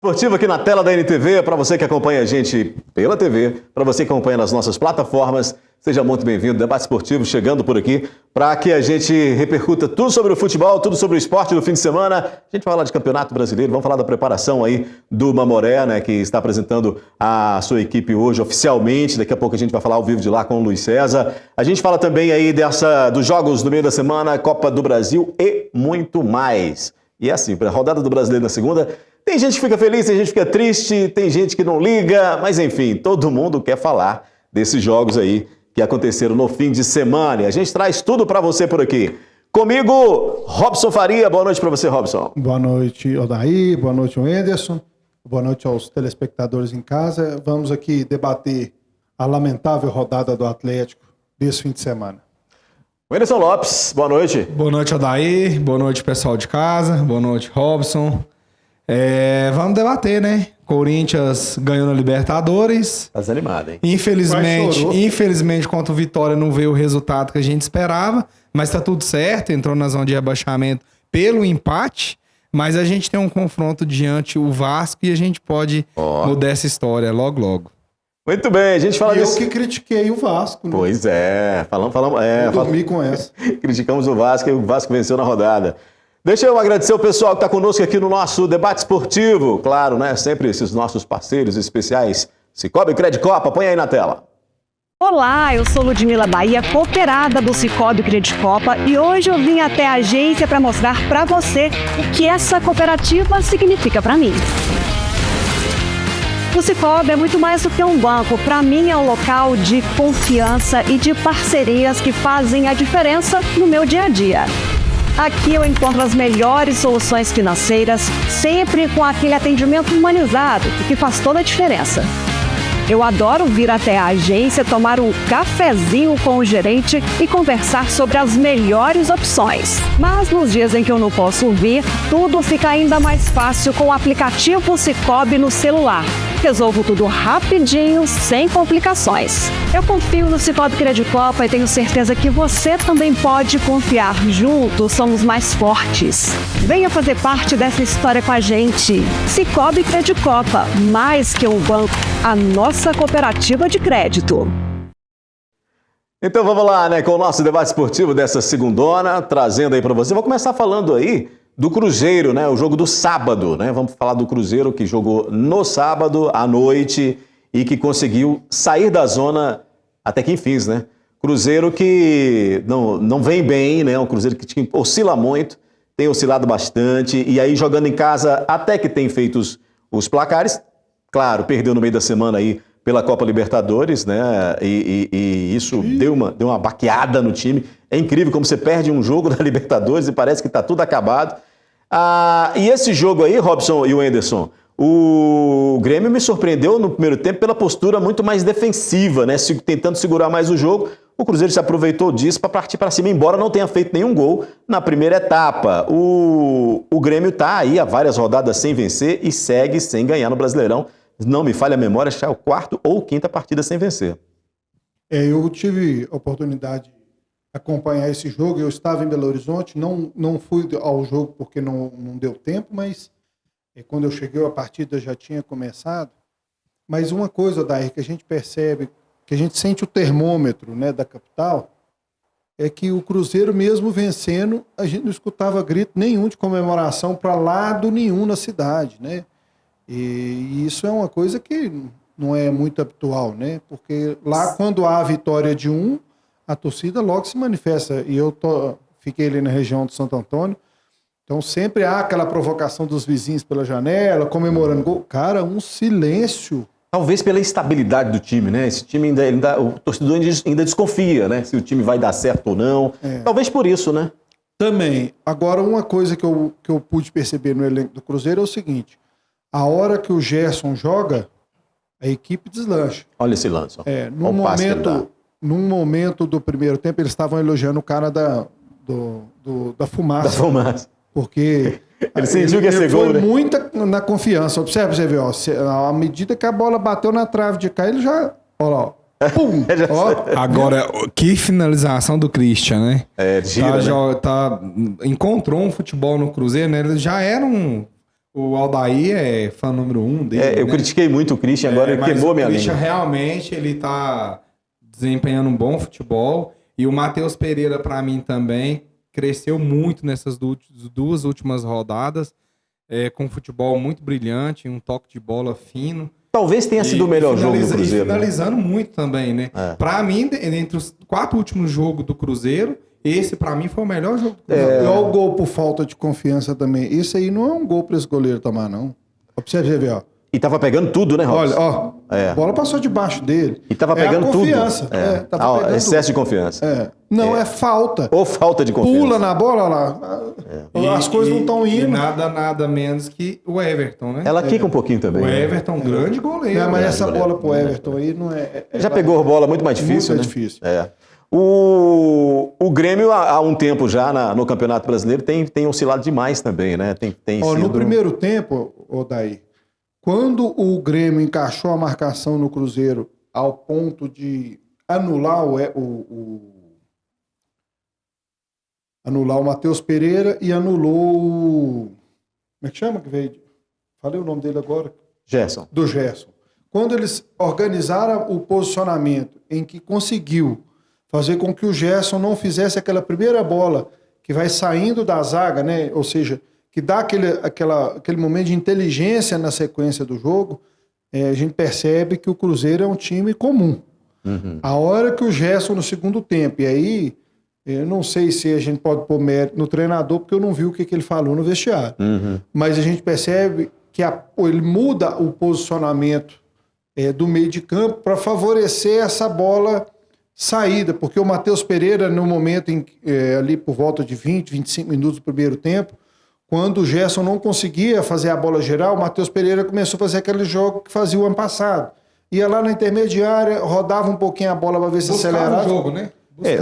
Esportivo aqui na tela da NTV, para você que acompanha a gente pela TV, para você que acompanha nas nossas plataformas, seja muito bem-vindo. Debate Esportivo chegando por aqui para que a gente repercuta tudo sobre o futebol, tudo sobre o esporte do fim de semana. A gente vai falar de Campeonato Brasileiro, vamos falar da preparação aí do Mamoré, né, que está apresentando a sua equipe hoje oficialmente. Daqui a pouco a gente vai falar ao vivo de lá com o Luiz César. A gente fala também aí dos jogos do meio da semana, Copa do Brasil e muito mais. E é assim, para a rodada do Brasileiro na segunda, tem gente que fica feliz, tem gente que fica triste, tem gente que não liga, mas enfim, todo mundo quer falar desses jogos aí que aconteceram no fim de semana. E a gente traz tudo para você por aqui. Comigo, Robson Faria. Boa noite para você, Robson. Boa noite, Odair. Boa noite, Wenderson. Boa noite aos telespectadores em casa. Vamos aqui debater a lamentável rodada do Atlético desse fim de semana. Wenderson Lopes, boa noite. Boa noite, Odair. Boa noite, pessoal de casa. Boa noite, Robson. Vamos debater, né? Corinthians ganhou na Libertadores. Tá desanimado, hein? Infelizmente, contra o Vitória não veio o resultado que a gente esperava, mas tá tudo certo, entrou na zona de rebaixamento pelo empate, mas a gente tem um confronto diante o Vasco e a gente pode mudar essa história logo, logo. Muito bem, a gente fala disso. Eu que critiquei o Vasco, né? Pois é, dormi com essa. Criticamos o Vasco e o Vasco venceu na rodada. Deixa eu agradecer o pessoal que está conosco aqui no nosso debate esportivo. Claro, né? Sempre esses nossos parceiros especiais. Cicobi Credicopa, põe aí na tela. Olá, eu sou Ludmila Bahia, cooperada do Cicobi Credicopa, e hoje eu vim até a agência para mostrar para você o que essa cooperativa significa para mim. O Cicobi é muito mais do que um banco. Para mim é um local de confiança e de parcerias que fazem a diferença no meu dia a dia. Aqui eu encontro as melhores soluções financeiras, sempre com aquele atendimento humanizado, que faz toda a diferença. Eu adoro vir até a agência, tomar um cafezinho com o gerente e conversar sobre as melhores opções. Mas nos dias em que eu não posso vir, tudo fica ainda mais fácil com o aplicativo Cicobi no celular. Resolvo tudo rapidinho, sem complicações. Eu confio no Cicobi Credicopa e tenho certeza que você também pode confiar. Juntos somos mais fortes. Venha fazer parte dessa história com a gente. Cicobi Credicopa, mais que um banco, a nossa cooperativa de crédito. Então vamos lá, né, com o nosso debate esportivo dessa segundona, trazendo aí para você. Vou começar falando aí do Cruzeiro, né? O jogo do sábado, né? Vamos falar do Cruzeiro que jogou no sábado à noite e que conseguiu sair da zona até que enfim, né? Cruzeiro que não vem bem, né? Um Cruzeiro que oscila muito, tem oscilado bastante e aí jogando em casa até que tem feito os placares. Claro, perdeu no meio da semana aí pela Copa Libertadores, né? E isso deu uma baqueada no time. É incrível como você perde um jogo da Libertadores e parece que está tudo acabado. E esse jogo aí, Robson e o Wenderson, o Grêmio me surpreendeu no primeiro tempo pela postura muito mais defensiva, né? Tentando segurar mais o jogo. O Cruzeiro se aproveitou disso para partir para cima, embora não tenha feito nenhum gol na primeira etapa. O Grêmio está aí há várias rodadas sem vencer e segue sem ganhar no Brasileirão. Não me falha a memória, acho que é a quarta ou quinta partida sem vencer. Eu tive a oportunidade de acompanhar esse jogo. Eu estava em Belo Horizonte, não fui ao jogo porque não deu tempo, mas quando eu cheguei a partida já tinha começado. Mas uma coisa, Daí, que a gente percebe, que a gente sente o termômetro, né, da capital, é que o Cruzeiro, mesmo vencendo, a gente não escutava grito nenhum de comemoração para lado nenhum na cidade, né? E isso é uma coisa que não é muito habitual, né? Porque lá, quando há a vitória de um, a torcida logo se manifesta. E eu fiquei ali na região de Santo Antônio, então sempre há aquela provocação dos vizinhos pela janela, comemorando gol. Cara, um silêncio. Talvez pela instabilidade do time, né? Esse time o torcedor ainda desconfia, né? Se o time vai dar certo ou não. Talvez por isso, né? Também. Agora, uma coisa que eu pude perceber no elenco do Cruzeiro é o seguinte: a hora que o Gerson joga, a equipe deslancha. Olha esse lance. Num momento do primeiro tempo, eles estavam elogiando o cara da fumaça. Da fumaça. Porque ele sentiu que ia ser gol, né? Foi muita na confiança. Observe, você vê, à medida que a bola bateu na trave de cá, ele já... Olha lá, pum! Agora, que finalização do Christian, né? Gira, encontrou um futebol no Cruzeiro, né? Ele já era um O Aldair é fã número 1 dele. Eu critiquei muito o Christian, agora ele queimou minha língua. O Christian realmente ele tá desempenhando um bom futebol. E o Matheus Pereira, para mim, também cresceu muito nessas duas últimas rodadas. Com futebol muito brilhante, um toque de bola fino. Talvez tenha sido o melhor jogo do Cruzeiro. E finalizando muito também, né? Para mim, entre os 4 últimos jogos do Cruzeiro, esse para mim foi o melhor jogo do Cruzeiro. Olha o gol por falta de confiança também. Isso aí não é um gol para esse goleiro tomar, não. Ó, pra você ver, ó. E tava pegando tudo, né, Robson? Olha, ó. A bola passou debaixo dele. E tava pegando a confiança. tudo. Tava pegando excesso de confiança. Não, é falta. Ou falta de confiança. Pula na bola, olha lá. As coisas não estão indo. E nada menos que o Everton, né? Ela quica um pouquinho também. O Everton, grande goleiro. Não, mas essa bola pro Everton aí não é... Já pegou a bola muito mais difícil, muito né? difícil. O Grêmio, há um tempo já no Campeonato Brasileiro, tem oscilado demais também, né? No primeiro tempo, Odair, quando o Grêmio encaixou a marcação no Cruzeiro ao ponto de anular anular o Matheus Pereira e anulou o... Como é que chama que veio? Falei o nome dele agora. Gerson. Do Gerson. Quando eles organizaram o posicionamento em que conseguiu fazer com que o Gerson não fizesse aquela primeira bola que vai saindo da zaga, né? Ou seja, que dá aquele momento de inteligência na sequência do jogo, a gente percebe que o Cruzeiro é um time comum. Uhum. A hora que o Gerson no segundo tempo, e aí eu não sei se a gente pode pôr mérito no treinador, porque eu não vi o que ele falou no vestiário, mas a gente percebe que ele muda o posicionamento do meio de campo para favorecer essa bola saída, porque o Matheus Pereira, no momento ali por volta de 20, 25 minutos do primeiro tempo, quando o Gerson não conseguia fazer a bola geral, o Matheus Pereira começou a fazer aquele jogo que fazia o ano passado. Ia lá na intermediária, rodava um pouquinho a bola para ver se acelerava. O jogo, né?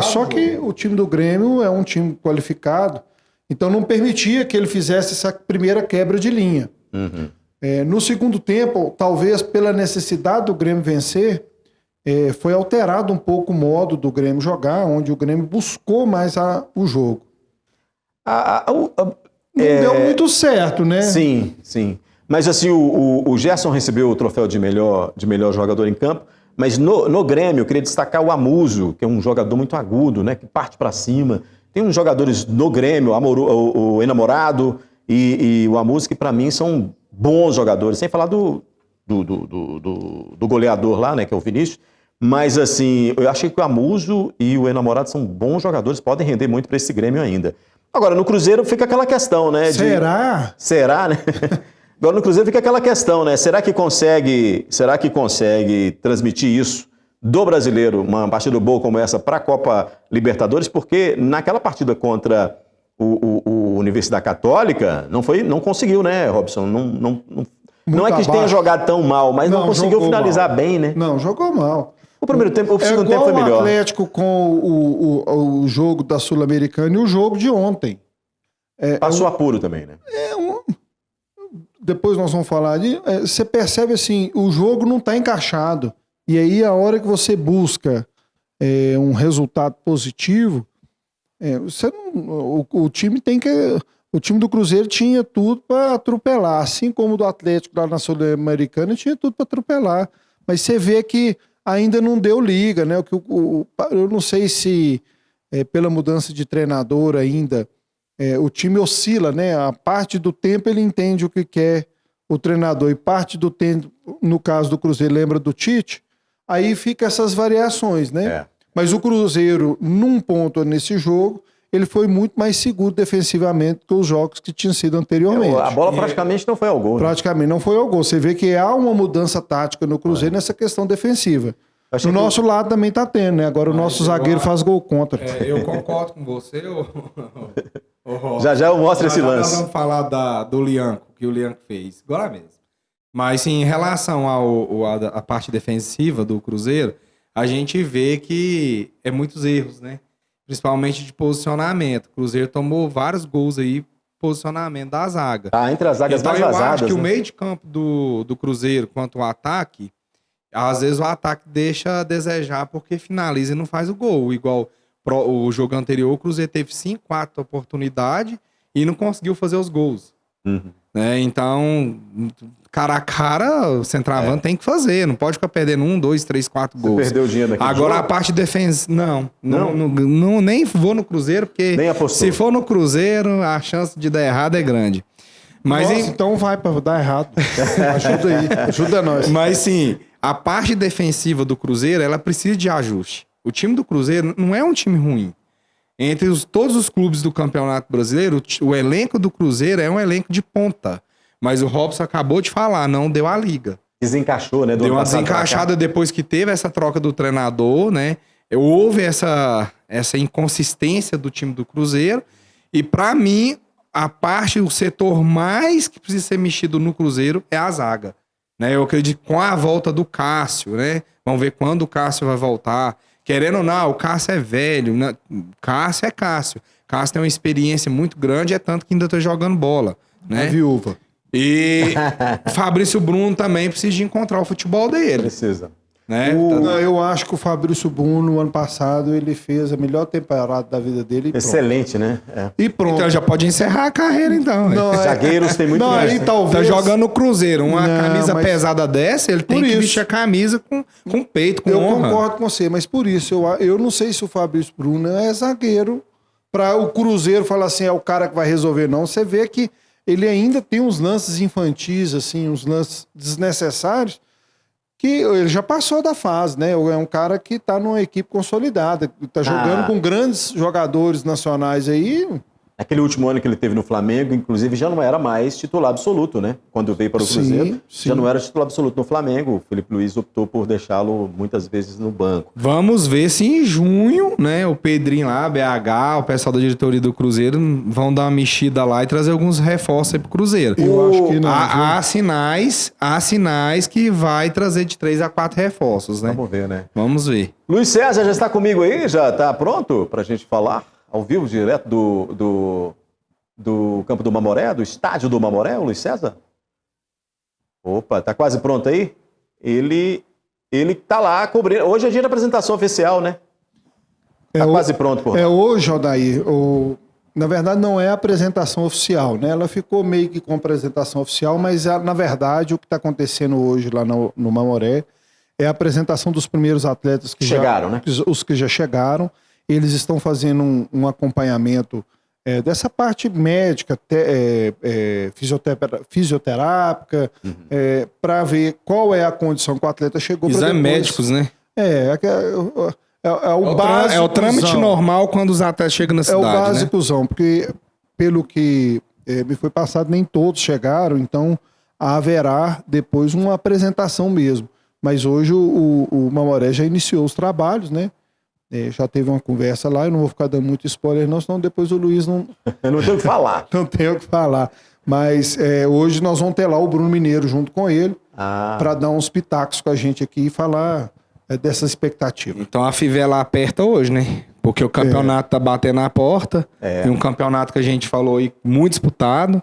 Só que o time do Grêmio é um time qualificado, então não permitia que ele fizesse essa primeira quebra de linha. No segundo tempo, talvez pela necessidade do Grêmio vencer, foi alterado um pouco o modo do Grêmio jogar, onde o Grêmio buscou mais o jogo. Não deu muito certo, né? Sim, sim. Mas assim, o Gerson recebeu o troféu de melhor jogador em campo, mas no Grêmio eu queria destacar o Amuso, que é um jogador muito agudo, né? Que parte para cima. Tem uns jogadores no Grêmio, o Enamorado e o Amuso, que para mim são bons jogadores, sem falar do goleador lá, né? Que é o Vinícius. Mas assim, eu achei que o Amuso e o Enamorado são bons jogadores, podem render muito para esse Grêmio ainda. Agora, no Cruzeiro fica aquela questão, né? Será, né? Agora, no Cruzeiro fica aquela questão, né? Será que consegue transmitir isso do brasileiro, uma partida boa como essa, para a Copa Libertadores? Porque naquela partida contra o Universidade Católica, não conseguiu, né, Robson? Não é que tenha jogado tão mal, mas não conseguiu finalizar bem, né? Não, jogou mal. O segundo tempo foi melhor. O Atlético com o jogo da Sul-Americana e o jogo de ontem. Passou apuro também, né? Depois nós vamos falar de... Você percebe assim, o jogo não está encaixado. E aí a hora que você busca um resultado positivo, o time tem que... O time do Cruzeiro tinha tudo para atropelar, assim como o do Atlético lá na Sul-Americana tinha tudo para atropelar. Mas você vê que ainda não deu liga, né? Eu não sei se pela mudança de treinador ainda o time oscila, né? A parte do tempo ele entende o que quer o treinador e parte do tempo, no caso do Cruzeiro, lembra do Tite, aí fica essas variações, né? Mas o Cruzeiro, num ponto nesse jogo, ele foi muito mais seguro defensivamente que os jogos que tinham sido anteriormente. A bola praticamente não foi ao gol. Praticamente não foi ao gol. Você vê que há uma mudança tática no Cruzeiro nessa questão defensiva. No nosso lado também tá tendo, né? Agora o nosso zagueiro faz gol contra. Eu concordo com você, Já eu mostro esse lance. Nós vamos falar do Lianco, que o Lianco fez. Agora mesmo. Mas sim, em relação à parte defensiva do Cruzeiro, a gente vê que é muitos erros, né? Principalmente de posicionamento. O Cruzeiro tomou vários gols aí, posicionamento da zaga. Entre as zagas então, mais vazadas. Eu acho que né? o meio de campo do Cruzeiro quanto ao ataque, às vezes o ataque deixa a desejar porque finaliza e não faz o gol. Igual o jogo anterior, o Cruzeiro teve 5, 4 oportunidades e não conseguiu fazer os gols. Né? Então, cara a cara, o centroavante tem que fazer. Não pode ficar perdendo 1, 2, 3, 4 gols. Você perdeu o dinheiro naquele Agora jogo? a parte defensiva... Não, nem vou no Cruzeiro, porque Nem apostou. se for no Cruzeiro, a chance de dar errado é grande. Mas, Nossa, então vai pra dar errado. Ajuda aí, ajuda nós. Mas sim, a parte defensiva do Cruzeiro, ela precisa de ajuste. O time do Cruzeiro não é um time ruim. Entre todos os clubes do Campeonato Brasileiro, o elenco do Cruzeiro é um elenco de ponta. Mas o Robson acabou de falar, não deu a liga. Desencaixou, né? Deu uma desencaixada depois que teve essa troca do treinador, né? Houve essa inconsistência do time do Cruzeiro. E para mim, o setor mais que precisa ser mexido no Cruzeiro é a zaga. Né? Eu acredito que com a volta do Cássio, né? Vamos ver quando o Cássio vai voltar. Querendo ou não, o Cássio é velho. Né? Cássio é Cássio. Cássio tem uma experiência muito grande, é tanto que ainda tá jogando bola. Né? É viúva. E Fabrício Bruno também precisa de encontrar o futebol dele. Precisa. Né? Não, eu acho que o Fabrício Bruno, no ano passado, ele fez a melhor temporada da vida dele. E Excelente, né? E pronto. Então já pode encerrar a carreira, então. Não, Zagueiros tem muito não, mais, aí né? talvez... Tá jogando no Cruzeiro, uma Não, camisa mas- pesada dessa, ele tem Por que isso. vestir a camisa com peito, com Eu honra. concordo com você, mas por isso, eu não sei se o Fabrício Bruno é zagueiro para o Cruzeiro falar assim, é o cara que vai resolver, não. Você vê que ele ainda tem uns lances infantis, assim, uns lances desnecessários, que ele já passou da fase, né? É um cara que tá numa equipe consolidada, tá jogando com grandes jogadores nacionais aí. Aquele último ano que ele teve no Flamengo, inclusive, já não era mais titular absoluto, né? Quando veio para o Sim, Cruzeiro, sim. já não era titular absoluto no Flamengo. O Felipe Luiz optou por deixá-lo muitas vezes no banco. Vamos ver se em junho, né, o Pedrinho lá, BH, o pessoal da diretoria do Cruzeiro vão dar uma mexida lá e trazer alguns reforços aí pro Cruzeiro. Eu acho que não. Há sinais que vai trazer de 3 a 4 reforços, né? Vamos ver, né? Vamos ver. Luiz César já está comigo aí? Já está pronto para a gente falar ao vivo, direto do campo do Mamoré, do estádio do Mamoré, o Luiz César? Opa, tá quase pronto aí? Ele tá lá cobrindo. Hoje é dia da apresentação oficial, né? Tá quase pronto, pô. É hoje, Odair. Na verdade, não é a apresentação oficial, né? Ela ficou meio que com apresentação oficial, mas na verdade o que está acontecendo hoje lá no Mamoré é a apresentação dos primeiros atletas que Chegaram, né? Os que já chegaram. Eles estão fazendo um acompanhamento dessa parte médica, fisioterápica, para ver qual é a condição que o atleta chegou. Exames médicos, né? É o básico. É o trâmite normal quando os atletas chegam na É cidade, o né? básicozão, porque pelo que me foi passado, nem todos chegaram, então haverá depois uma apresentação mesmo. Mas hoje o Mamoré já iniciou os trabalhos, né? Já teve uma conversa lá, eu não vou ficar dando muito spoiler não, senão depois o Luiz não, Eu não tenho o que falar. não tem o que falar. Mas hoje nós vamos ter lá o Bruno Mineiro junto com ele, para dar uns pitacos com a gente aqui e falar dessa expectativa. Então a fivela aperta hoje, né? Porque o campeonato tá batendo na porta. E um campeonato que a gente falou aí muito disputado.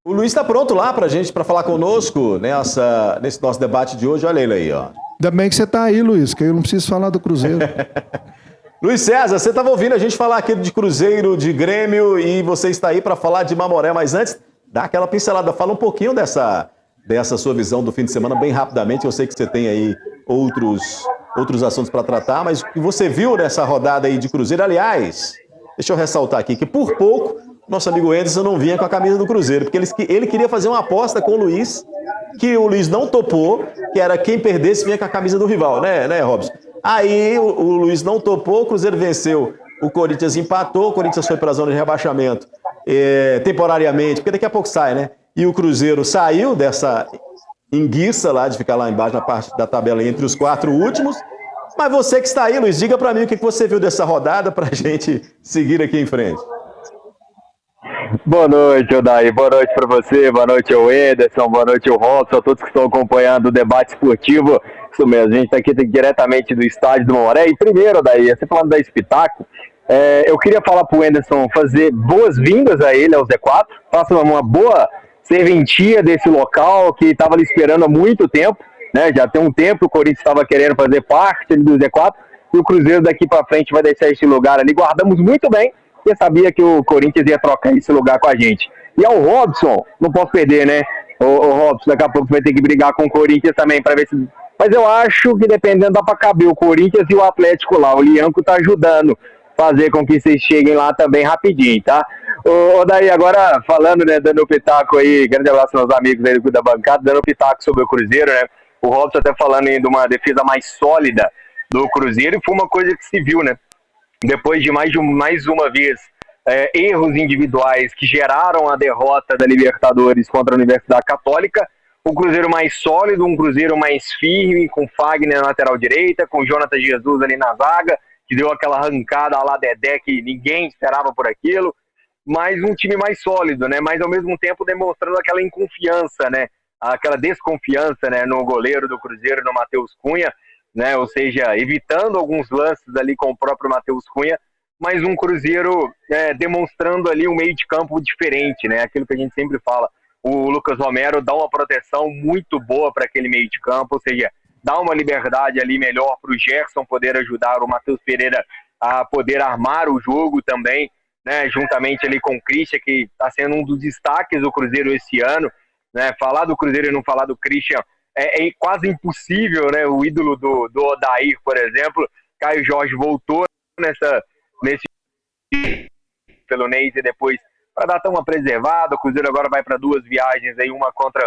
O Luiz está pronto lá pra gente, para falar conosco nesse nosso debate de hoje. Olha ele aí, ó. Ainda bem que você tá aí, Luiz, que eu não preciso falar do Cruzeiro. Luiz César, você estava ouvindo a gente falar aqui de Cruzeiro, de Grêmio, e você está aí para falar de Mamoré. Mas antes, dá aquela pincelada. Fala um pouquinho dessa sua visão do fim de semana, bem rapidamente. Eu sei que você tem aí outros assuntos para tratar, mas o que você viu nessa rodada aí de Cruzeiro? Aliás, deixa eu ressaltar aqui que por pouco nosso amigo Anderson não vinha com a camisa do Cruzeiro, porque ele queria fazer uma aposta com o Luiz, que o Luiz não topou, que era quem perdesse vinha com a camisa do rival, né, Robson? Aí o Luiz não topou, o Cruzeiro venceu, o Corinthians empatou, o Corinthians foi para a zona de rebaixamento temporariamente, porque daqui a pouco sai, né? E o Cruzeiro saiu dessa enguiça lá de ficar lá embaixo na parte da tabela entre os 4 últimos. Mas você que está aí, Luiz, diga para mim o que você viu dessa rodada para a gente seguir aqui em frente. Boa noite, Odair. Boa noite para você, boa noite ao Ederson, boa noite ao Robson, a todos que estão acompanhando o debate esportivo. Isso mesmo, a gente está aqui diretamente do estádio do Mamoré. E primeiro, Odair, você falando da espetáculo, eu queria falar para o Ederson fazer boas-vindas a ele, ao Z4, faça uma boa serventia desse local que estava ali esperando há muito tempo, né? Já tem um tempo o Corinthians estava querendo fazer parte do Z4 e o Cruzeiro daqui para frente vai deixar esse lugar ali. Guardamos muito bem, porque sabia que o Corinthians ia trocar esse lugar com a gente. E ao Robson, não posso perder, né? O Robson daqui a pouco vai ter que brigar com o Corinthians também para ver se... Mas eu acho que dependendo dá para caber o Corinthians e o Atlético lá. O Lianco tá ajudando a fazer com que vocês cheguem lá também rapidinho, tá? Daí agora falando, né, dando pitaco aí, grande abraço aos meus amigos aí da bancada, dando pitaco sobre o Cruzeiro, né? O Robson até falando aí de uma defesa mais sólida do Cruzeiro, e foi uma coisa que se viu, né? Depois de mais uma vez erros individuais que geraram a derrota da Libertadores contra a Universidade Católica, um Cruzeiro mais sólido, um Cruzeiro mais firme, com Fagner na lateral direita, com Jonathan Jesus ali na zaga, que deu aquela arrancada lá Dedé que ninguém esperava por aquilo, mas um time mais sólido, né? Mas ao mesmo tempo demonstrando aquela inconfiança, né? Aquela desconfiança, né, no goleiro do Cruzeiro, no Matheus Cunha, né? Ou seja, evitando alguns lances ali com o próprio Matheus Cunha, mas um Cruzeiro demonstrando ali um meio de campo diferente, né? Aquilo que a gente sempre fala. O Lucas Romero dá uma proteção muito boa para aquele meio de campo, ou seja, dá uma liberdade ali melhor para o Gerson poder ajudar o Matheus Pereira a poder armar o jogo também, né? Juntamente ali com o Christian, que está sendo um dos destaques do Cruzeiro esse ano, né? Falar do Cruzeiro e não falar do Christian é quase impossível, né? O ídolo do Odair, por exemplo, Caio Jorge voltou nesse pelo Neis e depois para dar uma preservada. O Cruzeiro agora vai para 2 viagens, aí uma contra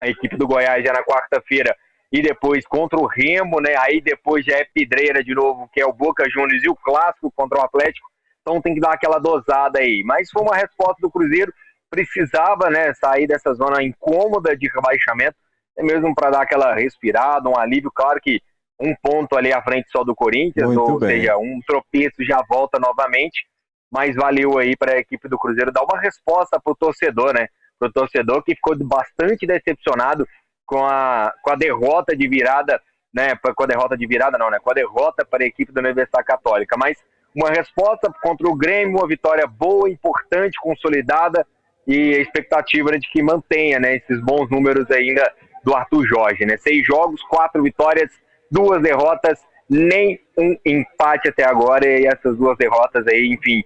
a equipe do Goiás já na quarta-feira e depois contra o Remo, né? Aí depois já é pedreira de novo, que é o Boca Juniors, e o clássico contra o Atlético. Então tem que dar aquela dosada aí. Mas foi uma resposta do Cruzeiro, precisava, né, sair dessa zona incômoda de rebaixamento, mesmo para dar aquela respirada, um alívio. Claro que um ponto ali à frente só do Corinthians, ou seja, um tropeço já volta novamente, mas valeu aí para a equipe do Cruzeiro dar uma resposta para o torcedor, né? Para o torcedor que ficou bastante decepcionado com a derrota de virada, né? Com a derrota de virada não, né? Com a derrota para a equipe da Universidade Católica, mas uma resposta contra o Grêmio, uma vitória boa, importante, consolidada, e a expectativa de que mantenha, né, esses bons números ainda do Arthur Jorge, né? 6 jogos, 4 vitórias, 2 derrotas, nem um empate até agora, e essas 2 derrotas aí, enfim,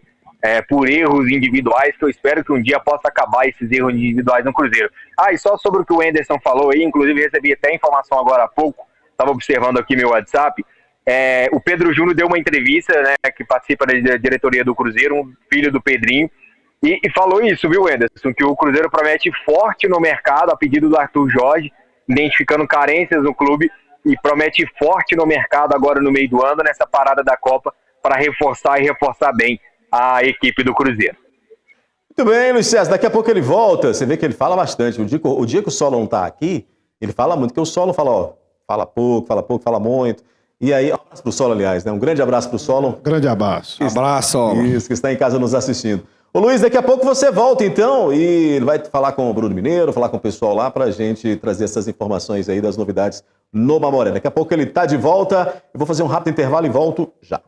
por erros individuais, que eu espero que um dia possa acabar esses erros individuais no Cruzeiro. E só sobre o que o Anderson falou aí, inclusive recebi até informação agora há pouco, estava observando aqui meu WhatsApp, o Pedro Júnior deu uma entrevista, né, que participa da diretoria do Cruzeiro, um filho do Pedrinho, e falou isso, viu, Anderson, que o Cruzeiro promete forte no mercado, a pedido do Arthur Jorge, identificando carências no clube, e promete forte no mercado agora no meio do ano, nessa parada da Copa, para reforçar bem a equipe do Cruzeiro. Muito bem, Luiz César, daqui a pouco ele volta, você vê que ele fala bastante. O dia que o Solo não tá aqui, ele fala muito, porque o Solo fala pouco, fala muito. E aí, um abraço pro Solo, aliás, né? Um grande abraço pro Solo. Grande abraço. Abraço, Solo. Isso, que está em casa nos assistindo. Ô Luiz, daqui a pouco você volta então e ele vai falar com o Bruno Mineiro, falar com o pessoal lá pra gente trazer essas informações aí das novidades no Mamoré. Daqui a pouco ele tá de volta, eu vou fazer um rápido intervalo e volto já.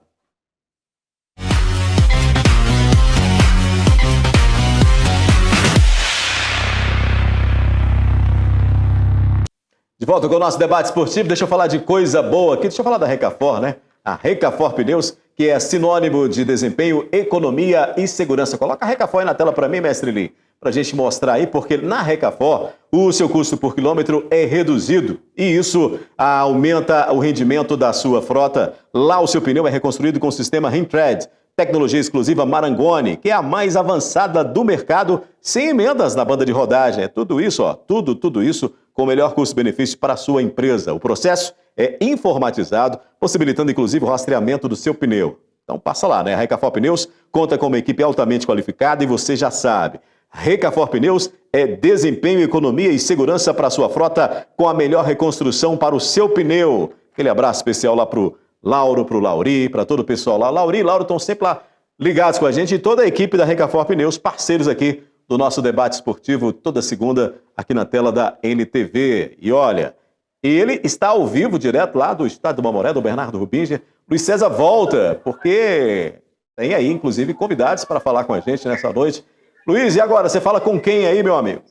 De volta com o nosso debate esportivo, deixa eu falar de coisa boa aqui, deixa eu falar da Recafor, né? A Recafor Pneus, que é sinônimo de desempenho, economia e segurança. Coloca a Recafor aí na tela para mim, mestre Lee, para a gente mostrar aí, porque na Recafor o seu custo por quilômetro é reduzido e isso aumenta o rendimento da sua frota. Lá o seu pneu é reconstruído com o sistema Rimtread, tecnologia exclusiva Marangoni, que é a mais avançada do mercado, sem emendas na banda de rodagem. É tudo isso, tudo isso com o melhor custo-benefício para a sua empresa. O processo é informatizado, possibilitando inclusive o rastreamento do seu pneu. Então passa lá, né? A Recafor Pneus conta com uma equipe altamente qualificada e você já sabe. Recafor Pneus é desempenho, economia e segurança para a sua frota com a melhor reconstrução para o seu pneu. Aquele abraço especial lá pro Lauro, pro Lauri, para todo o pessoal lá. Lauri e Lauro estão sempre lá ligados com a gente e toda a equipe da Recafor Pneus, parceiros aqui do nosso debate esportivo toda segunda aqui na tela da NTV. E olha, ele está ao vivo direto lá do estádio do Mamoré, do Bernardo Rubinger. Luiz César volta, porque tem aí inclusive convidados para falar com a gente nessa noite. Luiz, e agora? Você fala com quem aí, meu amigo?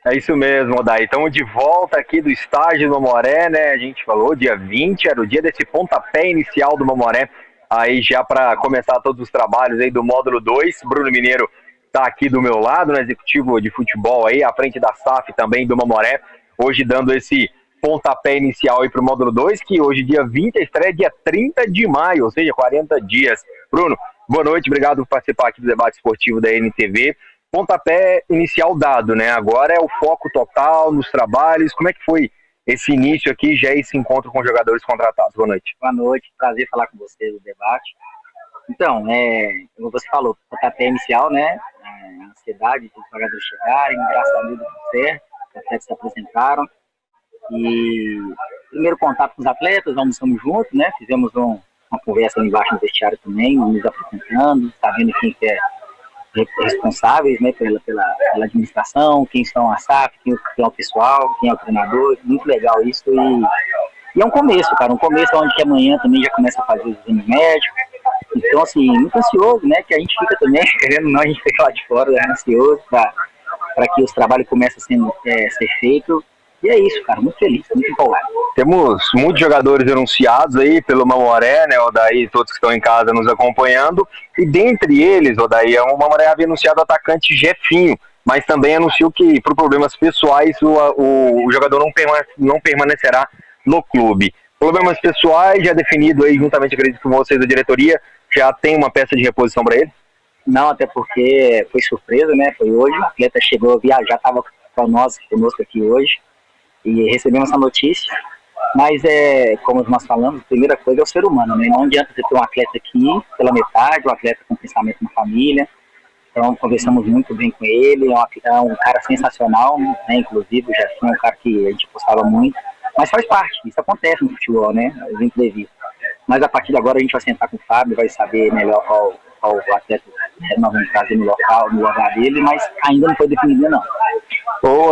É isso mesmo, Odair. Estamos de volta aqui do estádio do Mamoré, né? A gente falou, dia 20, era o dia desse pontapé inicial do Mamoré, aí já para começar todos os trabalhos aí do módulo 2. Bruno Mineiro está aqui do meu lado, no executivo de futebol aí, à frente da SAF também do Mamoré, hoje dando esse pontapé inicial aí para o módulo 2, que hoje, dia 20, a estreia é dia 30 de maio, ou seja, 40 dias. Bruno, boa noite, obrigado por participar aqui do debate esportivo da NTV. Pontapé inicial dado, né? Agora é o foco total nos trabalhos. Como é que foi esse início aqui, já esse encontro com jogadores contratados? Boa noite. Boa noite, prazer falar com vocês no debate. Então, como você falou, pontapé inicial, né? A ansiedade dos jogadores chegarem, graças a Deus deu tudo certo, os atletas se apresentaram. E primeiro contato com os atletas, almoçamos juntos, né? Fizemos uma conversa ali embaixo no vestiário também, nos apresentando, sabendo quem que é responsáveis, né, pela administração, quem são a SAF, quem é o pessoal, quem é o treinador. Muito legal isso. E é um começo, cara, um começo onde que amanhã também já começa a fazer os exames médicos. Então, assim, muito ansioso, né, que a gente fica também, querendo ou não, a gente fica lá de fora, ansioso para que os trabalhos comecem a ser feitos. E é isso, cara, muito feliz, muito empolgado. Temos muitos jogadores anunciados aí pelo Mamoré, né, Odaí, todos que estão em casa nos acompanhando, e dentre eles, Odaí, o Mamoré havia anunciado o atacante Jefinho, mas também anunciou que, por problemas pessoais, o jogador não permanecerá no clube. Problemas pessoais, já definido aí, juntamente, acredito, com vocês da diretoria, já tem uma peça de reposição para ele? Não, até porque foi surpresa, né, foi hoje, o atleta chegou a viajar, estava conosco aqui hoje, e recebemos essa notícia, mas como nós falamos, a primeira coisa é o ser humano, né? Não adianta você ter um atleta aqui pela metade, um atleta com pensamento na família. Então conversamos muito bem com ele, é um cara sensacional, né? Inclusive já foi um cara que a gente gostava muito, mas faz parte, isso acontece no futebol, né? Os imprevistos. Mas a partir de agora a gente vai sentar com o Fábio, vai saber melhor qual atleta nós vamos trazer no lugar dele, mas ainda não foi definido não.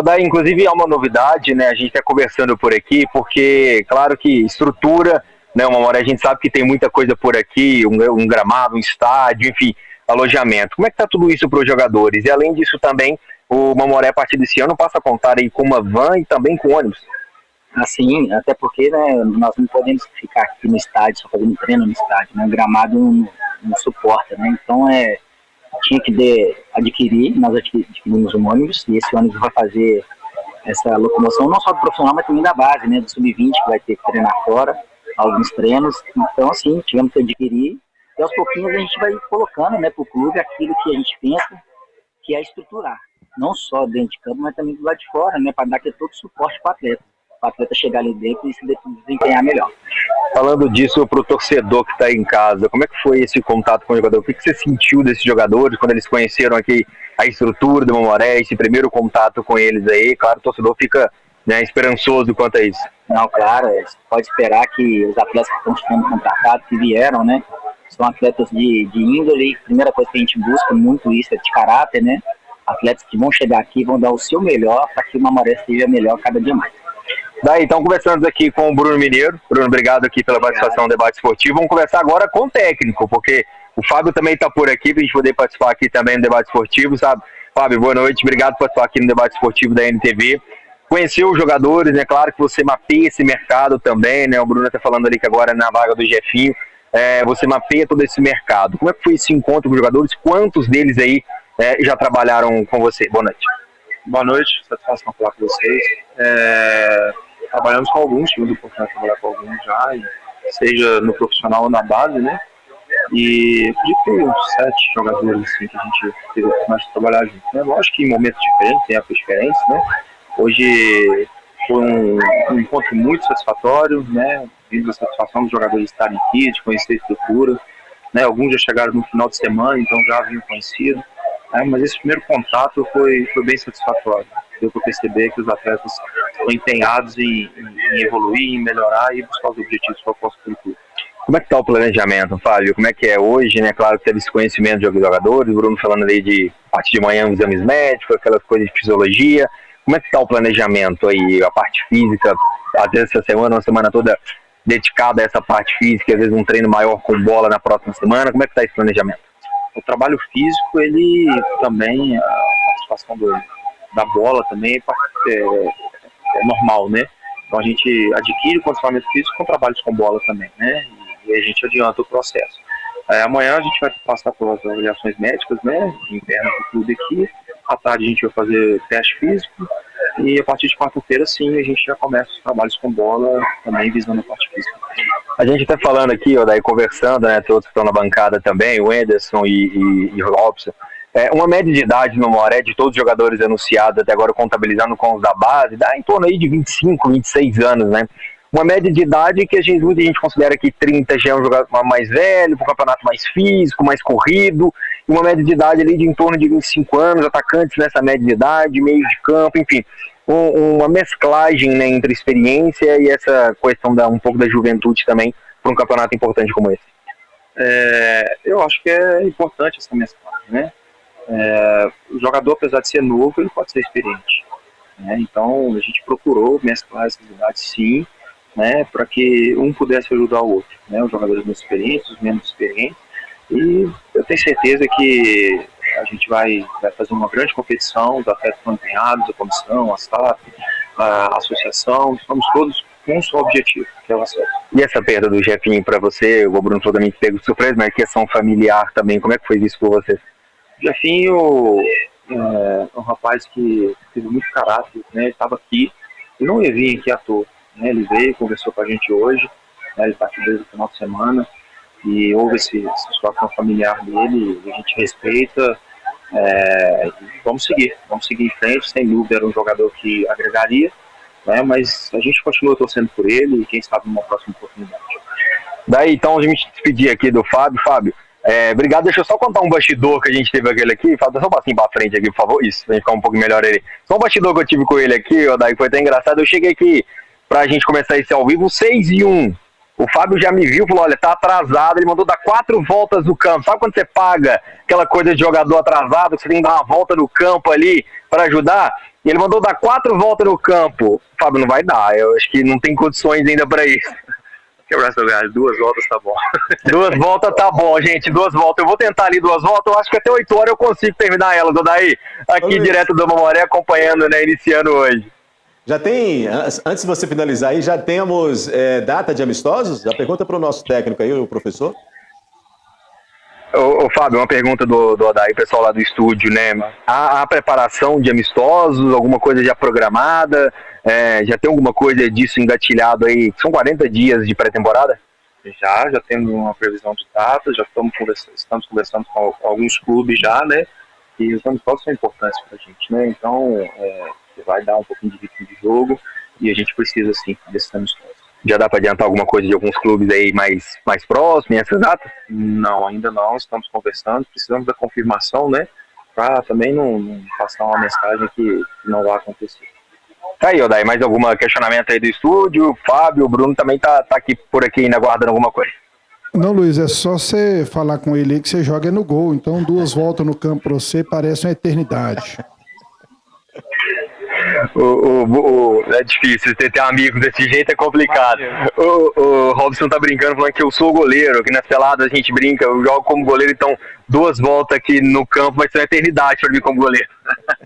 Daí, inclusive, há uma novidade, né? A gente está conversando por aqui, porque, claro que estrutura, né? O Mamoré, a gente sabe que tem muita coisa por aqui, um gramado, um estádio, enfim, alojamento. Como é que está tudo isso para os jogadores? E, além disso, também, o Mamoré, a partir desse ano, passa a contar aí com uma van e também com ônibus. Assim, até porque, né, nós não podemos ficar aqui no estádio, só fazendo treino no estádio, né? O gramado não suporta, né? Então, tinha que adquirir, nós adquirimos um ônibus, e esse ônibus vai fazer essa locomoção não só do profissional, mas também da base, né, do sub-20, que vai ter que treinar fora, alguns treinos. Então, assim, tivemos que adquirir, e aos pouquinhos a gente vai colocando, né, para o clube aquilo que a gente pensa que é estruturar, não só dentro de campo, mas também do lado de fora, né, para dar todo o suporte para o atleta chegar ali dentro e se desempenhar melhor. Falando disso para o torcedor que está aí em casa, como é que foi esse contato com o jogador? O que você sentiu desses jogadores quando eles conheceram aqui a estrutura do Mamoré, esse primeiro contato com eles aí? Claro, o torcedor fica, né, esperançoso quanto a isso. Não, claro, você pode esperar que os atletas que estão sendo contratados, que vieram, né, são atletas de índole. A primeira coisa que a gente busca muito isso é de caráter, né? Atletas que vão chegar aqui e vão dar o seu melhor para que o Mamoré seja melhor cada dia mais. Daí, então, conversando aqui com o Bruno Mineiro. Bruno, obrigado aqui pela participação no debate esportivo. Vamos conversar agora com o técnico, porque o Fábio também está por aqui, para a gente poder participar aqui também no debate esportivo, sabe? Fábio, boa noite, obrigado por participar aqui no debate esportivo da NTV. Conheceu os jogadores, né? Claro que você mapeia esse mercado também, né? O Bruno está falando ali que agora na vaga do Jefinho, você mapeia todo esse mercado. Como é que foi esse encontro com os jogadores? Quantos deles aí já trabalharam com você? Boa noite. Boa noite, satisfação falar com vocês. Trabalhamos com alguns, tivemos a oportunidade de trabalhar com alguns já, seja no profissional ou na base, né? E acredito que uns 7 jogadores assim, que a gente teve a oportunidade de trabalhar junto. Né? Lógico que em momentos diferentes, tem épocas diferentes, né? Hoje foi um encontro muito satisfatório, né? Vindo a satisfação dos jogadores estarem aqui, de conhecer a estrutura, né? Alguns já chegaram no final de semana, então já haviam conhecido. Mas esse primeiro contato foi bem satisfatório. Deu para perceber que os atletas estão empenhados em evoluir, em melhorar e buscar os objetivos propostos pelo clube. Como é que está o planejamento, Fábio? Como é que é hoje, né? Claro que teve esse conhecimento de jogadores, o Bruno falando ali de parte de manhã, exames médicos, aquelas coisas de fisiologia. Como é que está o planejamento aí, a parte física? Às vezes essa semana, uma semana toda dedicada a essa parte física, às vezes um treino maior com bola na próxima semana. Como é que está esse planejamento? O trabalho físico, ele também, a participação da bola também é normal, né? Então a gente adquire o condicionamento físico com trabalhos com bola também, né? E a gente adianta o processo. Amanhã a gente vai passar pelas avaliações médicas, né, internas do clube aqui. À tarde a gente vai fazer teste físico. E a partir de quarta-feira, sim, a gente já começa os trabalhos com bola, também visando a parte física. A gente tá falando aqui, daí conversando, né, todos que estão na bancada também, o Anderson e o Robson. Uma média de idade no Moré de todos os jogadores anunciados, até agora contabilizando com os da base, dá em torno aí de 25, 26 anos, né? Uma média de idade que muita gente considera que 30 já é um jogador mais velho, para um campeonato mais físico, mais corrido, e uma média de idade ali de em torno de 25 anos, atacantes nessa média de idade, meio de campo, enfim, uma mesclagem, né, entre experiência e essa questão um pouco da juventude também para um campeonato importante como esse. Eu acho que é importante essa mesclagem, né? O jogador, apesar de ser novo, ele pode ser experiente, né? Então a gente procurou mesclar essas idades, sim, né, para que um pudesse ajudar o outro, né? Os jogadores mais experientes, os menos experientes, e eu tenho certeza que a gente vai fazer uma grande competição, os atletas estão empenhados, a comissão, a SAF, a associação, estamos todos com um só objetivo, que é o acesso. E essa perda do Jefinho para você, o Bruno falou também que pegou de surpresa, mas a questão familiar também, como é que foi isso por você? O Jefinho é um rapaz que teve muito caráter, né? Ele estava aqui, ele não ia vir aqui à toa, né? Ele veio, conversou com a gente hoje, né? Ele está aqui desde o final de semana, e houve essa situação familiar dele, a gente respeita, vamos seguir em frente, sem dúvida era um jogador que agregaria, né, mas a gente continua torcendo por ele e quem sabe numa próxima oportunidade. Daí então a gente despedir aqui do Fábio. Fábio, obrigado, deixa eu só contar um bastidor que a gente teve aquele aqui, Fábio, só um passinho pra frente aqui, por favor, isso, pra gente ficar um pouco melhor ele. Só um bastidor que eu tive com ele aqui, daí foi até engraçado, eu cheguei aqui pra gente começar esse ao vivo, 6-1. O Fábio já me viu, falou, olha, tá atrasado, ele mandou dar 4 voltas no campo. Sabe quando você paga aquela coisa de jogador atrasado, que você tem que dar uma volta no campo ali para ajudar? E ele mandou dar 4 voltas no campo. O Fábio, não vai dar, eu acho que não tem condições ainda para isso. Quebrar seu lugar, 2 voltas tá bom. 2 voltas tá bom, gente, 2 voltas. Eu vou tentar ali 2 voltas, eu acho que até 8 horas eu consigo terminar elas, Odaí. Aqui direto do Mamoré, acompanhando, né, iniciando hoje. Já tem, antes de você finalizar aí, já temos data de amistosos? Já pergunta para o nosso técnico aí, o professor. Ô Fábio, uma pergunta do Odaí, pessoal lá do estúdio, né? Há preparação de amistosos, alguma coisa já programada? Já tem alguma coisa disso engatilhado aí? São 40 dias de pré-temporada? Já temos uma previsão de datas, já estamos conversando com alguns clubes já, né? E os amistosos são importantes para a gente, né? Então, vai dar um pouquinho de ritmo de jogo e a gente precisa, sim, desses amistosos. Já dá para adiantar alguma coisa de alguns clubes aí mais próximos, nessas datas? Não, ainda não, estamos conversando, precisamos da confirmação, né? Para também não passar uma mensagem que não vai acontecer. Tá aí, Odaí, mais algum questionamento aí do estúdio? Fábio, o Bruno também tá aqui por aqui ainda aguardando alguma coisa. Não, Luiz, é só você falar com ele aí que você joga no gol. Então 2 voltas no campo para você parece uma eternidade. É difícil, ter amigos desse jeito é complicado. O Robson tá brincando, falando que eu sou goleiro, que nas peladas a gente brinca, eu jogo como goleiro, então 2 voltas aqui no campo vai ser uma eternidade para mim como goleiro.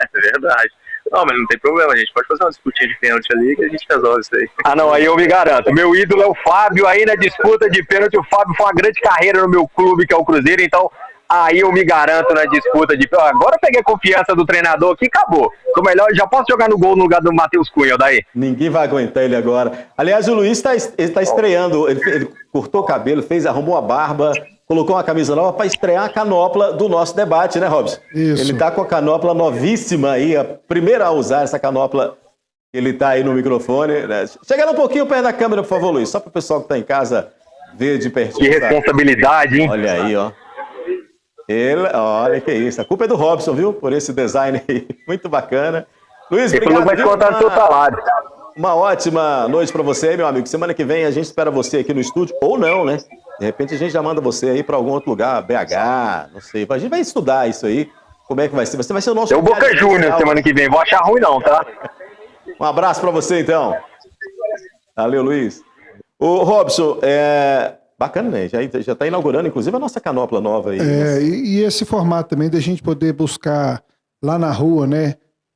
É verdade. Não, mas não tem problema, a gente pode fazer uma disputinha de pênalti ali que a gente resolve isso aí. Ah não, aí eu me garanto, meu ídolo é o Fábio, aí na disputa de pênalti o Fábio foi uma grande carreira no meu clube que é o Cruzeiro, então aí eu me garanto na disputa de... Agora eu peguei a confiança do treinador aqui, acabou. Tô melhor, já posso jogar no gol no lugar do Matheus Cunha, daí. Ninguém vai aguentar ele agora. Aliás, o Luiz tá estreando, ele cortou o cabelo, arrumou a barba, colocou uma camisa nova para estrear a canopla do nosso debate, né, Robson? Isso. Ele tá com a canopla novíssima aí, a primeira a usar essa canopla. Ele tá aí no microfone, né? Chega um pouquinho perto da câmera, por favor, Luiz, só para o pessoal que tá em casa ver de pertinho. Que responsabilidade, hein? Olha aí, ó. Olha que isso, a culpa é do Robson, viu? Por esse design aí, muito bacana. Luiz, ele obrigado. Vai contar seu salário. Uma ótima noite para você aí, meu amigo. Semana que vem a gente espera você aqui no estúdio, ou não, né? De repente a gente já manda você aí para algum outro lugar, BH, não sei. A gente vai estudar isso aí, como é que vai ser. Você vai ser o nosso... É o Boca Júnior semana que vem, vou achar ruim não, tá? Um abraço para você, então. Valeu, Luiz. Ô, Robson, bacana, né? Já está inaugurando, inclusive, a nossa canopla nova aí. E esse formato também da gente poder buscar lá na rua, né?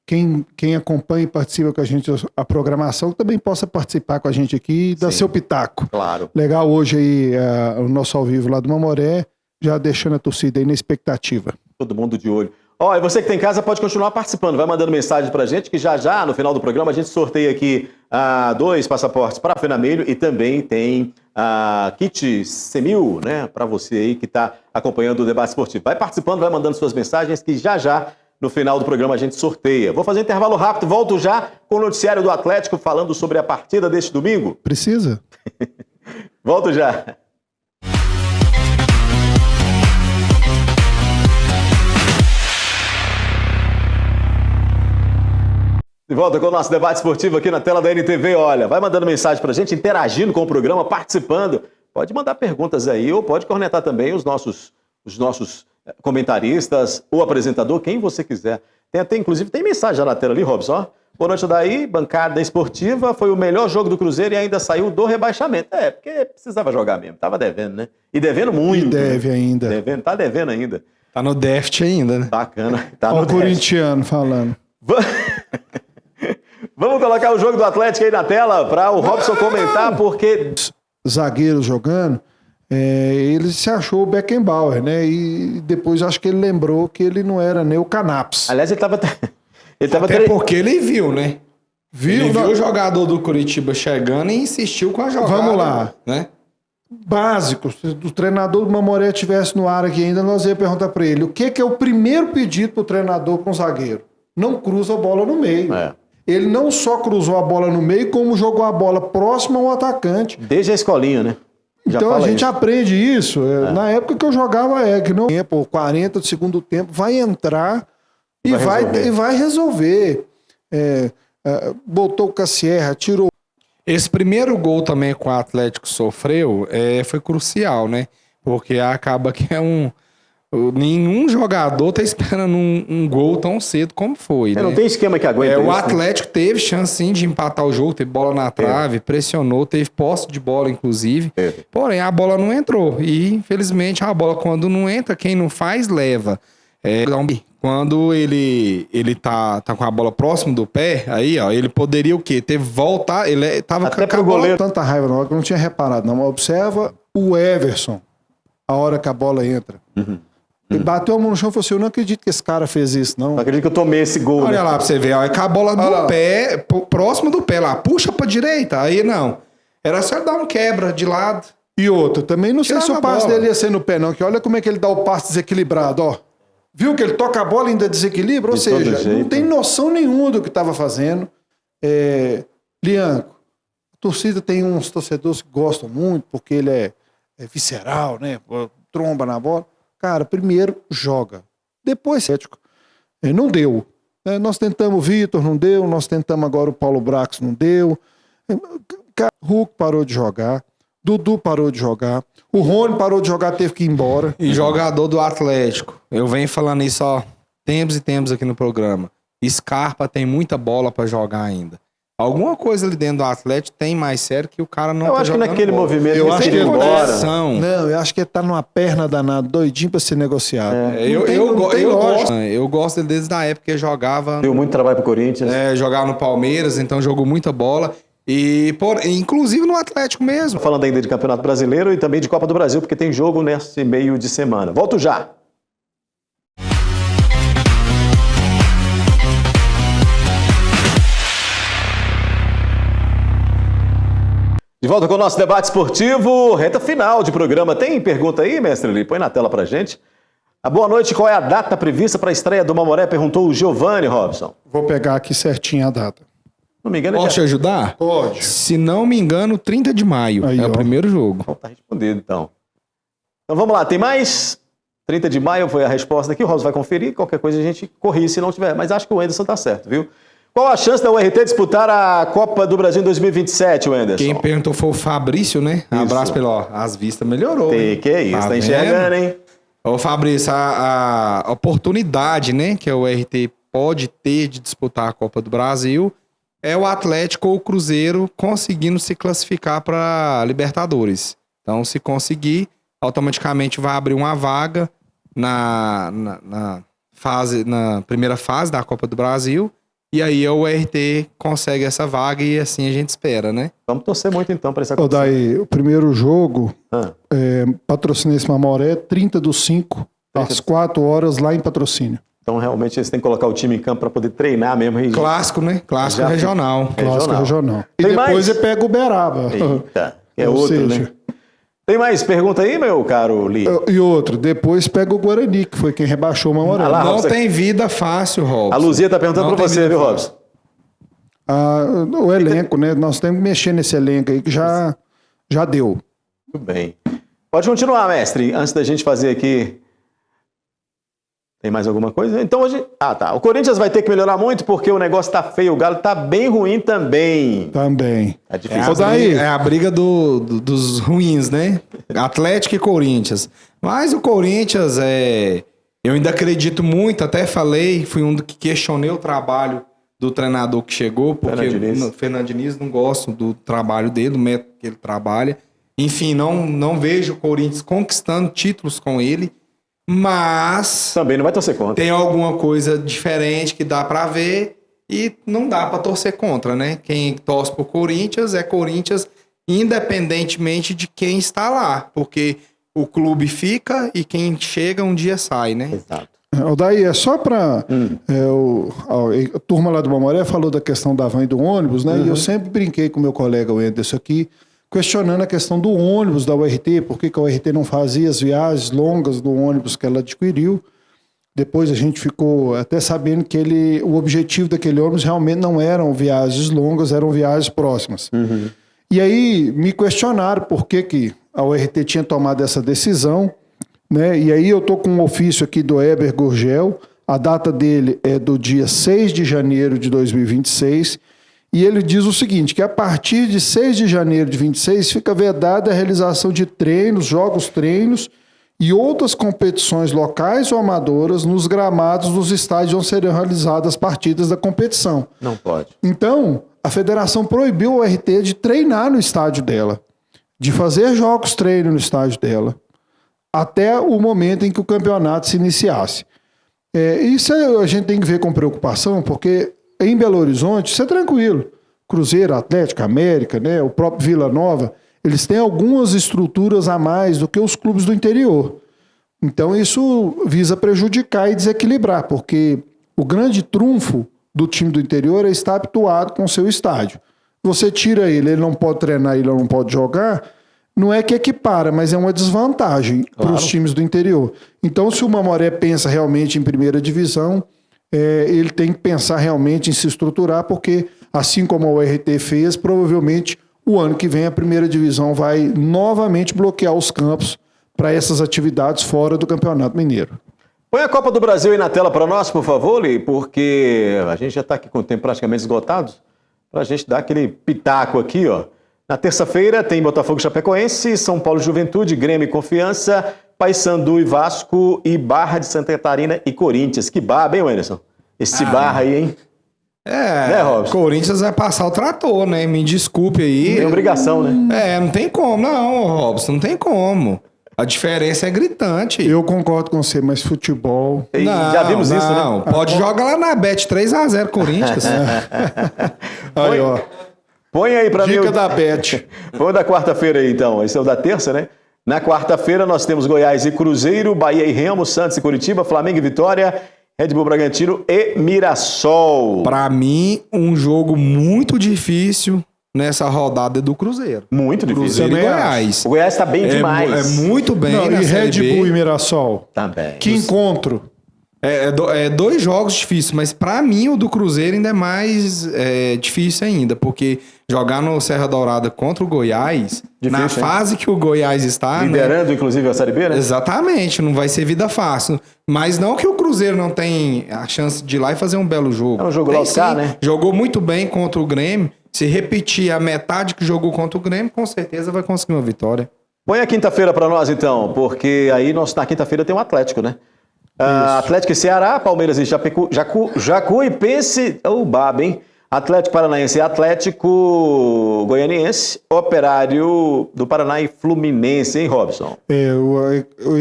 Quem acompanha e participa com a gente a programação também possa participar com a gente aqui e dar seu pitaco. Claro. Legal hoje aí o nosso ao vivo lá do Mamoré. A já deixando a torcida aí na expectativa. Todo mundo de olho. Ó, e você que tem em casa pode continuar participando. Vai mandando mensagem pra gente que já, no final do programa, a gente sorteia aqui 2 passaportes para Fenamilho e também tem kit Semil, né? Pra você aí que tá acompanhando o debate esportivo. Vai participando, vai mandando suas mensagens que já, no final do programa, a gente sorteia. Vou fazer um intervalo rápido, volto já com o noticiário do Atlético falando sobre a partida deste domingo. Precisa? Volto já. De volta com o nosso debate esportivo aqui na tela da NTV. Olha, vai mandando mensagem pra gente, interagindo com o programa, participando. Pode mandar perguntas aí ou pode cornetar também os nossos comentaristas, o apresentador, quem você quiser. Inclusive, tem mensagem já na tela ali, Robson. Ó. Boa noite daí, bancada esportiva. Foi o melhor jogo do Cruzeiro e ainda saiu do rebaixamento. Porque precisava jogar mesmo. Tava devendo, né? E devendo muito. E deve ainda. Tá devendo ainda. Tá no déficit ainda, né? Bacana. Tá Olha no o corintiano falando. Vamos colocar o jogo do Atlético aí na tela para o Robson comentar, porque... Zagueiros jogando, ele se achou o Beckenbauer, né? E depois acho que ele lembrou que ele não era nem o Canaps. Aliás, ele tava Até porque ele viu, né? Viu? Ele viu o jogador do Curitiba chegando e insistiu com a jogada. Vamos lá. Né? Básico. Se o treinador do Mamoré estivesse no ar aqui ainda, nós ia perguntar para ele o que é o primeiro pedido pro treinador com o zagueiro? Não cruza a bola no meio. Ele não só cruzou a bola no meio, como jogou a bola próxima ao atacante. Desde a escolinha, né? Então a gente aprende isso. Na época que eu jogava, que não por 40 do segundo tempo, vai entrar e vai resolver. Botou o Cassierra, tirou. Esse primeiro gol também que o Atlético sofreu foi crucial, né? Porque acaba que nenhum jogador tá esperando um gol tão cedo como foi, né? Não tem esquema que aguenta isso. O Atlético teve chance sim de empatar o jogo, teve bola na trave, pressionou, teve posse de bola inclusive, porém a bola não entrou e infelizmente a bola quando não entra, quem não faz leva. Quando ele tá com a bola próximo do pé, aí ó, ele poderia o quê? Voltar, ele tava até pro goleiro. Tanta raiva na hora que eu não tinha reparado, não. Observa o Everson, a hora que a bola entra. Ele bateu a mão no chão e falou assim: eu não acredito que esse cara fez isso, não. Não acredito que eu tomei esse gol. Olha lá pra você ver, ó, com a bola no pé, próximo do pé lá, puxa pra direita, aí não. Era só dar um quebra de lado. E outro, também não sei se o passe dele ia ser no pé, não, que olha como é que ele dá o passe desequilibrado, ó. Viu que ele toca a bola e ainda desequilibra? Ou seja, não tem noção nenhuma do que estava fazendo. Lianco, a torcida tem uns torcedores que gostam muito, porque ele é visceral, né? Tromba na bola. Cara, primeiro joga. Depois, não deu. Nós tentamos o Vitor, não deu. Nós tentamos agora o Paulo Brax, não deu. Hulk parou de jogar. Dudu parou de jogar. O Rony parou de jogar, teve que ir embora. E jogador do Atlético. Eu venho falando isso, ó, tempos e tempos aqui no programa. Scarpa tem muita bola pra jogar ainda. Alguma coisa ali dentro do Atlético tem mais sério que o cara não tá jogando. Eu acho que naquele movimento eu acho que ele embora. Não, eu acho que ele tá numa perna danada, doidinho pra ser negociado. Eu gosto dele desde a época que ele jogava. Deu muito trabalho pro Corinthians. Jogava no Palmeiras, então jogou muita bola. Inclusive no Atlético mesmo. Falando ainda de Campeonato Brasileiro e também de Copa do Brasil, porque tem jogo nesse meio de semana. Volto já. De volta com o nosso debate esportivo, reta final de programa. Tem pergunta aí, mestre Li? Põe na tela pra gente. Boa noite, qual é a data prevista para a estreia do Mamoré? Perguntou o Giovanni Robson. Vou pegar aqui certinho a data. Não me engano, posso te ajudar? Pode. Se não me engano, 30 de maio aí, o primeiro jogo. Tá respondido, então. Então vamos lá, tem mais? 30 de maio foi a resposta aqui, o Robson vai conferir, qualquer coisa a gente corrige se não tiver. Mas acho que o Anderson tá certo, viu? Qual a chance da URT disputar a Copa do Brasil em 2027, Anderson? Quem perguntou foi o Fabrício, né? Um abraço pelo as vistas melhorou. Que é isso, tá enxergando, hein? Ô Fabrício, a oportunidade, né, que a URT pode ter de disputar a Copa do Brasil é o Atlético ou o Cruzeiro conseguindo se classificar para Libertadores. Então, se conseguir, automaticamente vai abrir uma vaga na primeira fase da Copa do Brasil E aí o RT consegue essa vaga e assim a gente espera, né? Vamos torcer muito então para isso Ô, acontecer. daí, o primeiro jogo, Ah. Patrocinense Mamoré, 30/5, às 4 horas, lá em Patrocínio. Então realmente eles têm que colocar o time em campo para poder treinar mesmo. E... Clássico, né? Clássico Já- regional. Clássico regional. E Tem depois mais? ele pega o Uberaba. Eita, é Ou outro, seja, né? Tem mais pergunta aí, meu caro Lee? E outro, depois pega o Guarani, que foi quem rebaixou o Mamoré. Ah lá, Não Robson. tem vida fácil, Robson. A Luzia tá perguntando Não para tem você, vida viu, fácil. Robson? O elenco, né? Nós temos que mexer nesse elenco aí, que já deu. Muito bem. Pode continuar, mestre, antes da gente fazer aqui... Tem mais alguma coisa? Então hoje... Ah, tá. O Corinthians vai ter que melhorar muito porque o negócio tá feio. O Galo tá bem ruim também. Também. Tá É difícil. a, daí. briga, é a briga dos ruins, né? Atlético e Corinthians. Mas o Corinthians, eu ainda acredito muito, até falei, fui um que questionei o trabalho do treinador que chegou, porque o Fernando Diniz não gosto do trabalho dele, do método que ele trabalha. Enfim, não vejo o Corinthians conquistando títulos com ele, mas Também não vai torcer contra. tem alguma coisa diferente que dá pra ver e não dá pra torcer contra, né? Quem torce pro Corinthians é Corinthians independentemente de quem está lá, porque o clube fica e quem chega um dia sai, né? Exato. Daí é só para a turma lá do Mamoré falou da questão da van e do ônibus, né? E eu sempre brinquei com meu colega o Anderson aqui, questionando a questão do ônibus da URT, por que a URT não fazia as viagens longas do ônibus que ela adquiriu. Depois a gente ficou até sabendo que o objetivo daquele ônibus realmente não eram viagens longas, eram viagens próximas. E aí me questionaram por que a URT tinha tomado essa decisão, né? E aí eu tô com um ofício aqui do Heber Gurgel, a data dele é do dia 6 de janeiro de 2026, e ele diz o seguinte, que a partir de 6 de janeiro de 26 fica vedada a realização de treinos, jogos-treinos e outras competições locais ou amadoras nos gramados dos estádios onde serão realizadas as partidas da competição. Não pode. Então, a federação proibiu o RT de treinar no estádio dela, de fazer jogos-treino no estádio dela, até o momento em que o campeonato se iniciasse. Isso a gente tem que ver com preocupação, porque em Belo Horizonte isso é tranquilo. Cruzeiro, Atlético, América, né, o próprio Vila Nova, eles têm algumas estruturas a mais do que os clubes do interior. Então isso visa prejudicar e desequilibrar, porque o grande trunfo do time do interior é estar habituado com o seu estádio. Você tira ele não pode treinar, ele não pode jogar, não é que equipara, mas é uma desvantagem para os times do interior. Então, se o Mamoré pensa realmente em primeira divisão, ele tem que pensar realmente em se estruturar, porque, assim como a URT fez, provavelmente o ano que vem a primeira divisão vai novamente bloquear os campos para essas atividades fora do Campeonato Mineiro. Põe a Copa do Brasil aí na tela para nós, por favor, Lee, porque a gente já está aqui com o tempo praticamente esgotado, para a gente dar aquele pitaco aqui, ó. Na terça-feira tem Botafogo e Chapecoense, São Paulo e Juventude, Grêmio e Confiança, Paysandu e Vasco e Barra de Santa Catarina e Corinthians. Que barra, hein, Anderson? Esse Barra aí, hein? Né, Robson? Corinthians vai passar o trator, né? Me desculpe aí. Tem obrigação, né? Não tem como, não, Robson, não tem como. A diferença é gritante. Eu concordo com você, mas futebol... E já vimos isso, né? Pode jogar lá na Bet 3-0 Corinthians. Aí, ó. Põe aí pra mim. Dica da Bet. Põe o da quarta-feira aí, então. Esse é o da terça, né? Na quarta-feira nós temos Goiás e Cruzeiro, Bahia e Remo, Santos e Curitiba, Flamengo e Vitória, Red Bull Bragantino e Mirassol. Pra mim, um jogo muito difícil nessa rodada do Cruzeiro. Muito difícil. Cruzeiro e Também Goiás. O Goiás tá bem demais. É muito bem Não, na e Série Red B. Bull e Mirassol? Também. Que encontro. É dois jogos difíceis, mas pra mim o do Cruzeiro ainda é mais difícil ainda, porque jogar no Serra Dourada contra o Goiás, Difícil, na hein? fase que o Goiás está, Liderando, inclusive, a Série B, né? Exatamente, não vai ser vida fácil. Mas não que o Cruzeiro não tem a chance de ir lá e fazer um belo jogo. É um jogo Tem lá de cá, sim. né? Jogou muito bem contra o Grêmio. Se repetir a metade que jogou contra o Grêmio, com certeza vai conseguir uma vitória. Põe a quinta-feira pra nós, então, porque aí na quinta-feira tem um Atlético, né? Atlético e Ceará, Palmeiras e Jacuipense, o Baba, hein? Atlético Paranaense e Atlético Goianiense, Operário do Paraná e Fluminense, hein, Robson?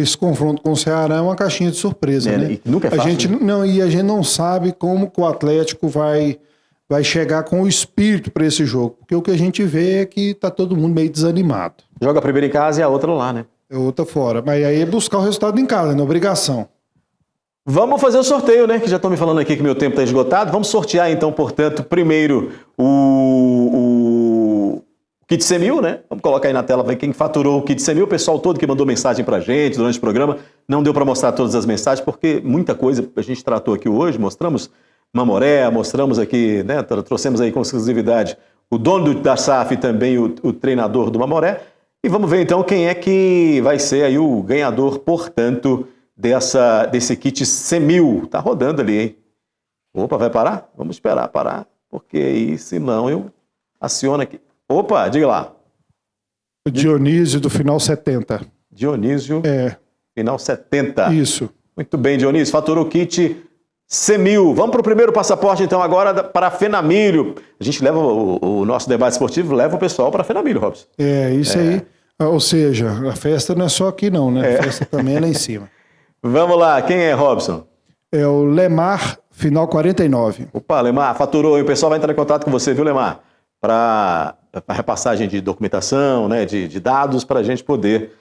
Esse confronto com o Ceará é uma caixinha de surpresa, né? E nunca é fácil, e a gente não sabe como que o Atlético vai chegar com o espírito para esse jogo, porque o que a gente vê é que tá todo mundo meio desanimado. Joga a primeira em casa e a outra lá, né? É outra fora, mas aí é buscar o resultado em casa, né? Obrigação. Vamos fazer o sorteio, né? Que já estão me falando aqui que meu tempo está esgotado. Vamos sortear, então, portanto, primeiro o Kit C1000, né? Vamos colocar aí na tela, ver quem faturou o Kit C1000. O pessoal todo que mandou mensagem pra gente durante o programa. Não deu para mostrar todas as mensagens, porque muita coisa a gente tratou aqui hoje. Mostramos Mamoré, mostramos aqui, né? Trouxemos aí com exclusividade o dono da SAF e também o treinador do Mamoré. E vamos ver, então, quem é que vai ser aí o ganhador, portanto, desse kit C1000. Tá rodando ali, hein? Opa, vai parar? Vamos esperar parar, porque aí, se não, eu aciono aqui. Opa, diga lá. O Dionísio do final 70. Dionísio, final 70. Isso. Muito bem, Dionísio, faturou o kit C1000. Vamos para o primeiro passaporte, então, agora para Fenamilho. A gente leva o nosso debate esportivo, leva o pessoal para Fenamilho, Robson. Isso aí. Ou seja, a festa não é só aqui não, né? A festa também é lá em cima. Vamos lá, quem é, Robson? É o Lemar, final 49. Opa, Lemar, faturou. E o pessoal vai entrar em contato com você, viu, Lemar? Para repassagem de documentação, né, de dados, para a gente poder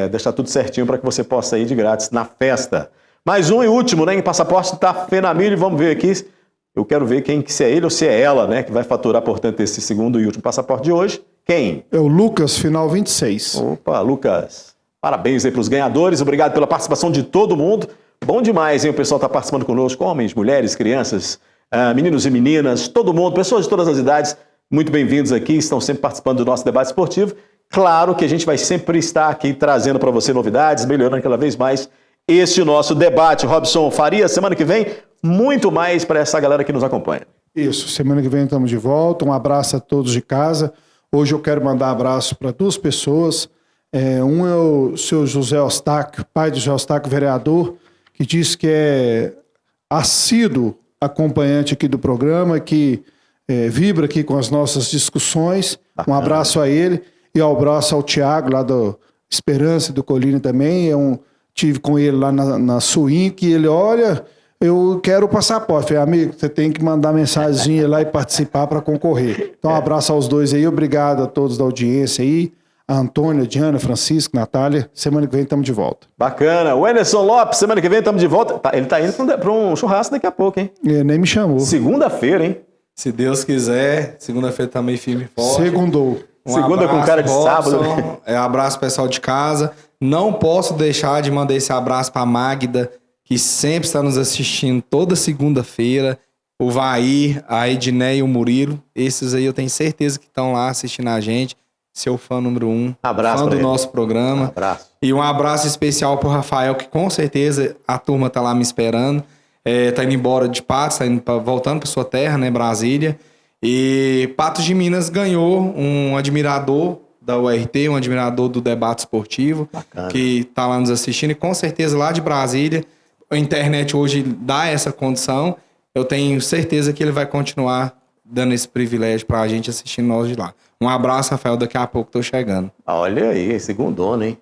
deixar tudo certinho para que você possa ir de grátis na festa. Mais um e último, né, em passaporte da Fenamilho. Vamos ver aqui. Eu quero ver se é ele ou se é ela, né, que vai faturar, portanto, esse segundo e último passaporte de hoje. Quem? É o Lucas, final 26. Opa, Lucas. Parabéns aí para os ganhadores, obrigado pela participação de todo mundo. Bom demais, hein? O pessoal está participando conosco, homens, mulheres, crianças, meninos e meninas, todo mundo, pessoas de todas as idades, muito bem-vindos aqui, estão sempre participando do nosso debate esportivo. Claro que a gente vai sempre estar aqui trazendo para você novidades, melhorando cada vez mais este nosso debate. Robson Faria, semana que vem, muito mais para essa galera que nos acompanha. Isso, semana que vem estamos de volta, um abraço a todos de casa. Hoje eu quero mandar abraço para duas pessoas. Um é o seu José Eustáquio, pai do José Eustáquio, vereador, que diz que é assíduo acompanhante aqui do programa, que vibra aqui com as nossas discussões. Um abraço a ele e um abraço ao Tiago, lá do Esperança do Colina também. Tive com ele lá na Suíque, e ele, olha, eu quero o passaporte. Falei, amigo, você tem que mandar mensagenzinha lá e participar para concorrer. Então, um abraço aos dois aí, obrigado a todos da audiência aí. A Antônia, Diana, Francisco, Natália. Semana que vem estamos de volta. Bacana. O Anderson Lopes, semana que vem estamos de volta. Ele tá indo para um churrasco daqui a pouco, hein? Nem me chamou. Segunda-feira, hein? Se Deus quiser, segunda-feira tá meio firme e forte. Segundou. Segunda com cara de sábado. Abraço pessoal de casa. Não posso deixar de mandar esse abraço para Magda, que sempre está nos assistindo toda segunda-feira. O Vair, a Edneia e o Murilo. Esses aí eu tenho certeza que estão lá assistindo a gente. Seu fã número 1, abraço fã do nosso programa. Abraço. E um abraço especial pro Rafael, que com certeza a turma tá lá me esperando. Tá indo embora de Patos, voltando para sua terra, né, Brasília. E Patos de Minas ganhou um admirador da URT, um admirador do debate esportivo. Bacana. Que tá lá nos assistindo. E com certeza lá de Brasília, a internet hoje dá essa condição. Eu tenho certeza que ele vai continuar dando esse privilégio pra gente assistindo nós de lá. Um abraço, Rafael. Daqui a pouco tô chegando. Olha aí, segundona, hein?